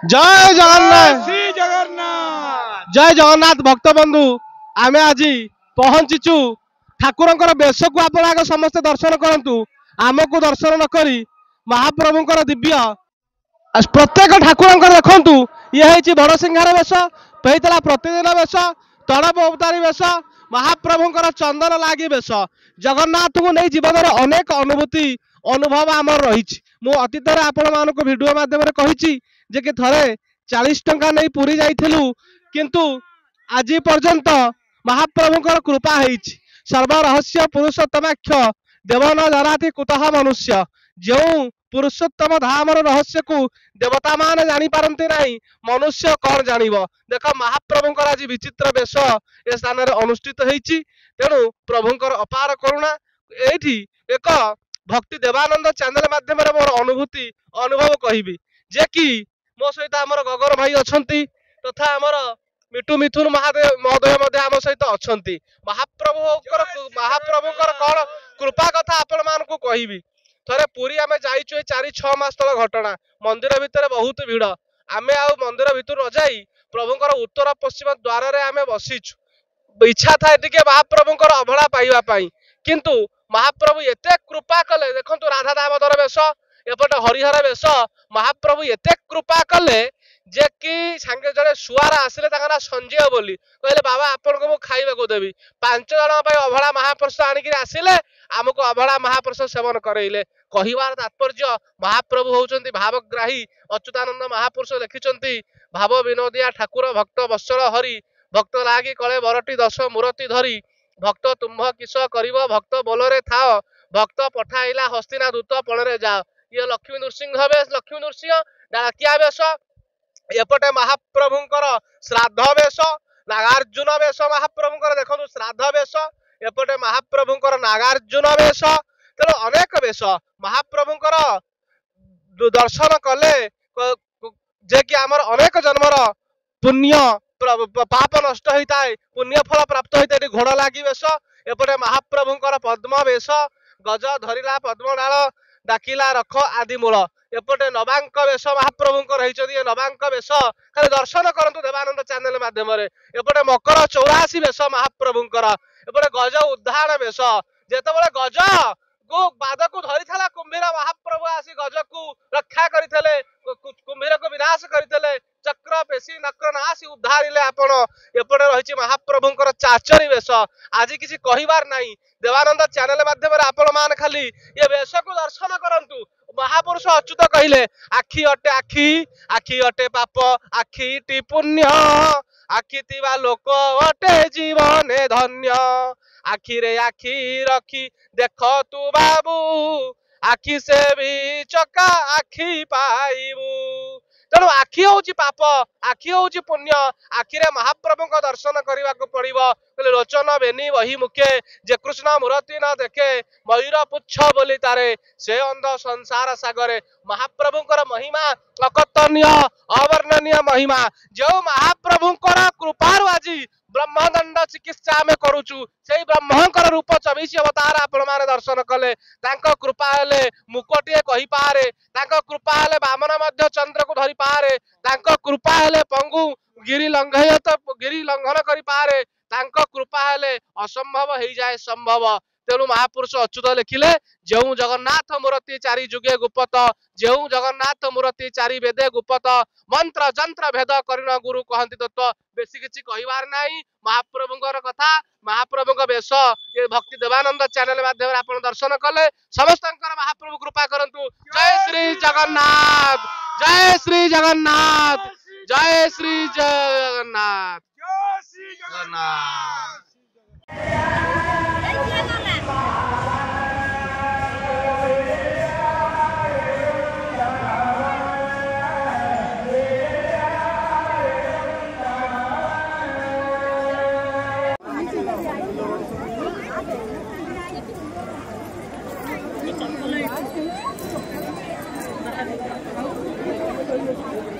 जय जगन्नाथ श्री जगन्नाथ जय जगन्नाथ भक्त बंधु आम आज पहुंचीचु ठाकुर बेश को आप आगे समस्त दर्शन करूँ आमको दर्शन नक महाप्रभुंर दिव्य प्रत्येक ठाकुर देखु ये है बड़ सिंहार वेश होता प्रतिदिन वेश तड़प अवतारी वेश महाप्रभुंर चंदन लगी वेश जगन्नाथ को नहीं जीवन अनेक अनुभूति अनुभव आमर रही अतीत आपण मानक भिडियो मध्यम कही जे कि थरे 40 टंका नहीं पुरी जाइथिलु किंतु आज पर्यंत महाप्रभुंर कृपा है सर्वरहस्य पुरुषोत्तमाख्य देवन जराति कुतः मनुष्य जो पुरुषोत्तम धाम रहस्य को देवता मान जानी पारंती नहीं मनुष्य कौन जानिब देख महाप्रभुंर आज विचित्र वेश ए स्थान में अनुष्ठित होती तेणु प्रभुंर अपार करुणा एठी एक भक्ति देवानंद चैनल माध्यम मोर अनुभूति अनुभव कहबी जे कि मो सहित आमर गगर भाई अच्छी तथा आमर मिटू मिथुन महादेव महोदय आम सहित अच्छा महाप्रभुंर कौन कृपा कथा आपण मानक कहबी थरे पुरी आम जाइचु 4-6 मास तल घटना मंदिर भितर बहुत भिड़ आमे आ मंदिर भितर न जाई प्रभुंर उत्तर पश्चिम द्वार रे आमे बसीचु इच्छा था टिके महाप्रभुंर अभड़ा पाइबा पाई किंतु महाप्रभु एते कृपा कले देखंतु राधा दामोदर वेश एपटे हरिहर वेश महाप्रभु एते कृपा कले जे कि सांगे जड़े सुआर आसिले ताका ना संजय बोली कहले बाबा आपन को खाइबा को देबी 5 जन अभड़ा महाप्रसाद आनिक आसिले आमको अभड़ा महाप्रसाद सेवन करैले कहिबार तात्पर्य महाप्रभु होउचंती भावग्राही अच्युतानंद महापुरुष लिखिचंती भाव विनोदिया ठाकुर भक्त वत्सल हरि भक्त लागी कले बरटी 10 मूर्ति धरी भक्त तुम्भ किस करिव भक्त बोलरे थाओ भक्त पठाइला हस्तिना दूत पणरे जाओ ये लक्ष्मी नृसिंह वेश लक्ष्मी नृसिंह डाकिया वेश एपटे महाप्रभुंर श्राद्ध वेश नागार्जुन वेश महाप्रभुंर देखो श्राद्ध वेश एपटे महाप्रभुंर नागार्जुन वेश तेणु अनेक वेश महाप्रभुंर दर्शन कले जे कि आमर अनेक जन्मर पुण्य पाप नष्ट होता है पुण्य फल प्राप्त होता है घोड़ लगी वेश एपटे महाप्रभुंर पद्म वेश गज धरिला पद्म डाल डाकिला रख आदि मूल एपटे नवांक वेश महाप्रभुंर रही नवांक वेश खाली दर्शन करंतु देवानंद चैनल माध्यम एपटे मकर 84 वेश महाप्रभुंर एपटे गज उद्धार वेश जेतेबेले गज को बाद को धरी कुंभीर महाप्रभु आसी गज को रक्षा करते कुंभीर को विनाश करते चक्र पेशी नक्र नासी उद्धारिले आपण एपटे रही महाप्रभुंर चाचरी वेश आज किसी कहबार नहीं देवानंद चैनल माध्यम आपण मान खाली ये वेश को दर्शन करंतु महापुरुष अच्युत कहले आखि अटे आखि आखि अटे पाप आखि टी पुण्य आखि तिवा लोक अटे जीवन धन्य आखि रे आखि रखी देख तू बाबू आखि से भी चका आखि पाइबू तेणु आखि हूँ पाप आखि हूँ पुण्य आखिरे महाप्रभु का दर्शन करने को पड़ो लोचन बेनी वही मुखे जे कृष्ण मूर्ति न देखे मयूर पुच्छ बोली तारे से अंध संसार सागरे महाप्रभुंर महिमा अकथनीय अवर्णनीय महिमा जो महाप्रभुंर कृपारु आज ब्रह्मदंड चिकित्सा आम करुचु से ब्रह्मंकर रूप 24 अवतार आपण माने दर्शन कले तांको कृपा हेले मुकटिए कहि पारे तांको कृपा हेले वामन मध्य चंद्र को धरि पारे तांको कृपा हेले पंगु गिरी लंघन करि पारे तांको कृपा हेले असंभव हो जाए संभव तेणु महापुरुष अच्युत लिखिले जो जगन्नाथ मूर्ति 4 जुगे गुप्त जो जगन्नाथ मूर्ति 4 वेदे गुप्त मंत्र जंत्र भेद करिण गुरु कहती तत्व बेसी किछि कहिबार नाही महाप्रभुंर कथा महाप्रभुंर वेश ये भक्ति देवानंद चैनल माध्यम आपण दर्शन कले समस्तंकर महाप्रभु कृपा करंतु जय श्री जगन्नाथ जय श्री जगन्नाथ जय श्री जगन्नाथ जय श्री जगन्नाथ। Thank you.